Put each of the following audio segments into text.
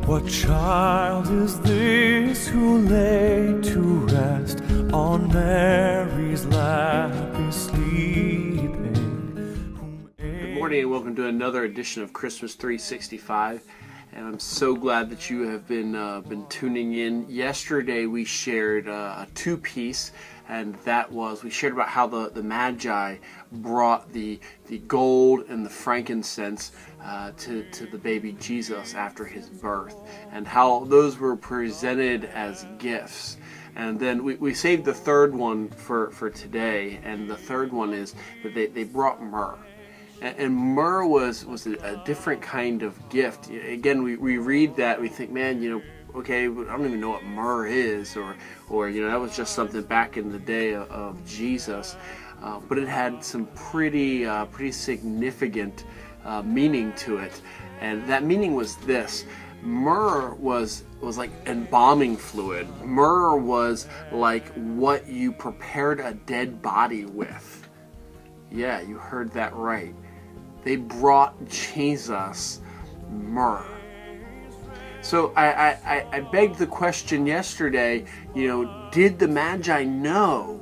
What child is this who lay to rest on Mary's lap is sleeping? Good morning and welcome to another edition of Christmas 365. And I'm so glad that you have been tuning in. Yesterday we shared a two-piece, and that was, we shared about how the Magi brought the gold and the frankincense to the baby Jesus after his birth, and how those were presented as gifts. And then we saved the third one for today, and the third one is that they brought myrrh. And myrrh was a different kind of gift. Again, we read that, we think, man, okay, I don't even know what myrrh is, or that was just something back in the day of Jesus. But it had some pretty significant meaning to it, and that meaning was this: myrrh was like embalming fluid. Myrrh was like what you prepared a dead body with. Yeah, you heard that right. They brought Jesus myrrh. So I begged the question yesterday, did the Magi know?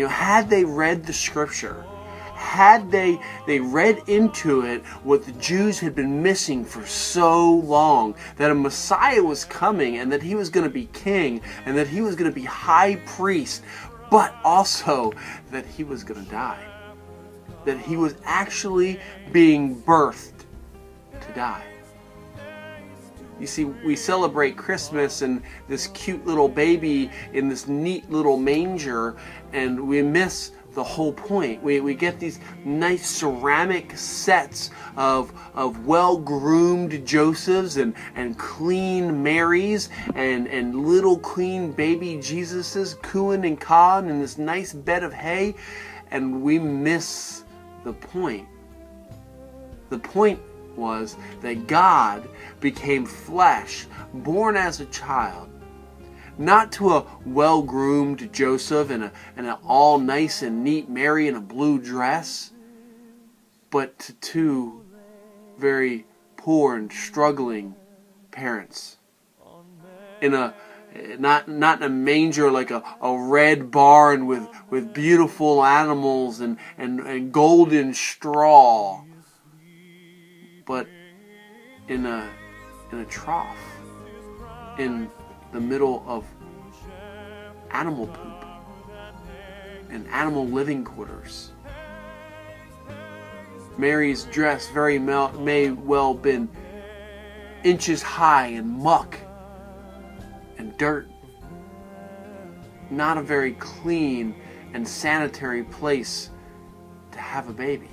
Had they read the scripture? Had they read into it what the Jews had been missing for so long, that a Messiah was coming, and that he was going to be king, and that he was going to be high priest, but also that he was going to die? That he was actually being birthed to die. You see, we celebrate Christmas and this cute little baby in this neat little manger, and we miss the whole point. We get these nice ceramic sets of well-groomed Josephs and clean Marys and little clean baby Jesuses cooing and cawing in this nice bed of hay, and we miss the point. The point was that God became flesh, born as a child, not to a well-groomed Joseph and an all nice and neat Mary in a blue dress, but to two very poor and struggling parents in a not in a manger like a red barn with beautiful animals and golden straw, but in a trough in the middle of animal poop and animal living quarters. Mary's dress may well been inches high in muck and dirt. Not a very clean and sanitary place to have a baby.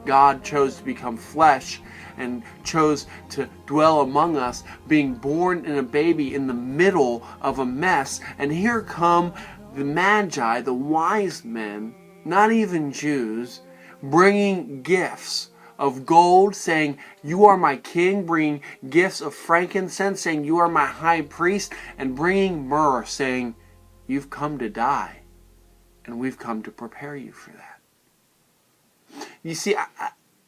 God chose to become flesh and chose to dwell among us, being born in a baby in the middle of a mess. And here come the Magi, the wise men, not even Jews, bringing gifts of gold, saying, "You are my king," bringing gifts of frankincense, saying, "You are my high priest," and bringing myrrh, saying, "You've come to die, and we've come to prepare you for that." You see,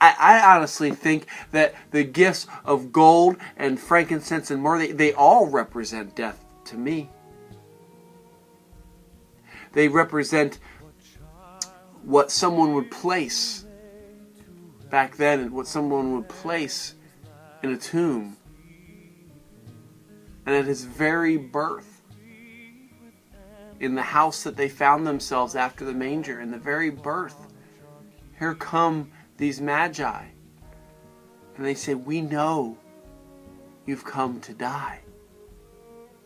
I honestly think that the gifts of gold and frankincense and myrrh, they all represent death to me. They represent what someone would place back then, and what someone would place in a tomb. And at his very birth, in the house that they found themselves after the manger, in the very birth, here come these Magi. And they say, "We know you've come to die.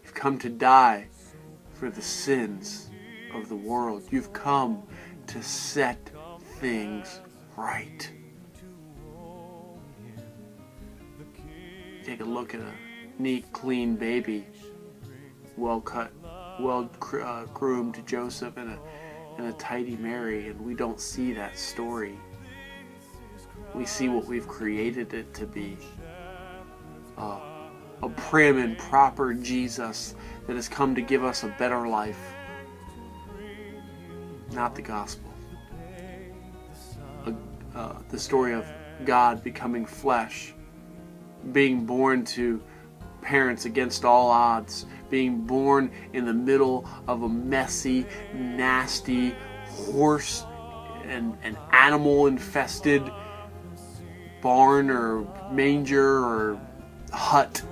You've come to die for the sins of the world. You've come to set things right." Take a look at a neat, clean baby, well-cut, well-groomed Joseph and a tidy Mary, and we don't see that story. We see what we've created it to be. A prim and proper Jesus that has come to give us a better life. Not the gospel. The story of God becoming flesh being born to parents against all odds, being born in the middle of a messy, nasty, horse and animal infested barn or manger or hut.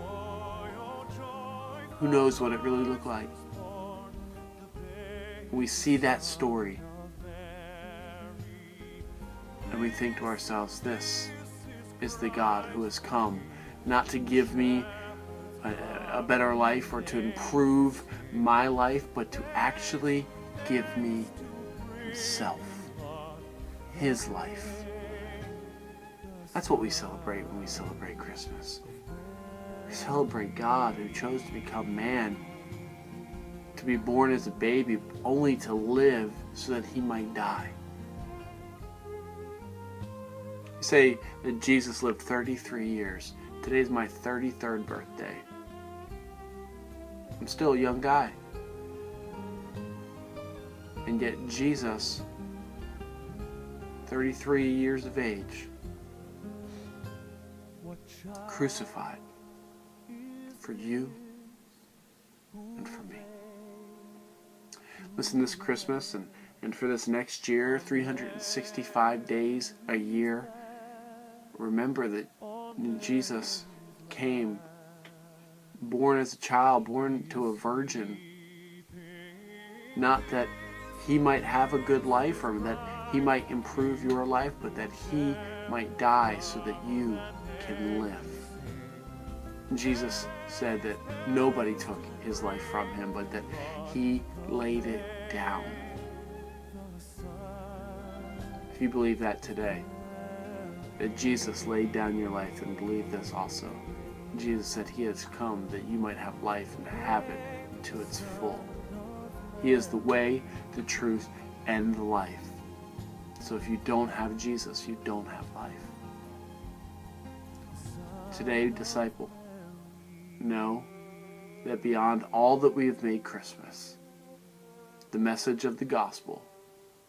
Who knows what it really looked like? We see that story and we think to ourselves, this is the God who has come not to give me a better life or to improve my life, but to actually give me himself, his life. That's what we celebrate when we celebrate Christmas. We celebrate God who chose to become man, to be born as a baby, only to live so that he might die. You say that Jesus lived 33 years. Today's my 33rd birthday. I'm still a young guy. And yet Jesus, 33 years of age, crucified for you and for me. Listen, this Christmas and for this next year, 365 days a year, remember that Jesus came born as a child, born to a virgin, not that he might have a good life or that he might improve your life, but that he might die so that you can live. Jesus said that nobody took his life from him, but that he laid it down. If you believe that today, that Jesus laid down your life, and believe this also. Jesus said he has come that you might have life and have it to its full. He is the way, the truth, and the life. So if you don't have Jesus, you don't have life. Today, disciple, know that beyond all that we have made Christmas, the message of the gospel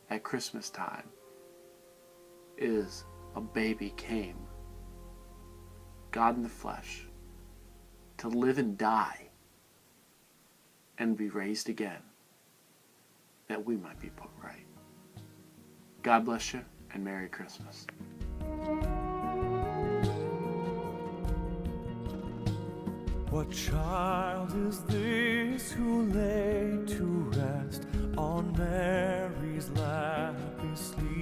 at Christmas time is a baby came, God in the flesh, to live and die and be raised again, that we might be put right. God bless you, and Merry Christmas. What child is this who lay to rest on Mary's lap is sleeping?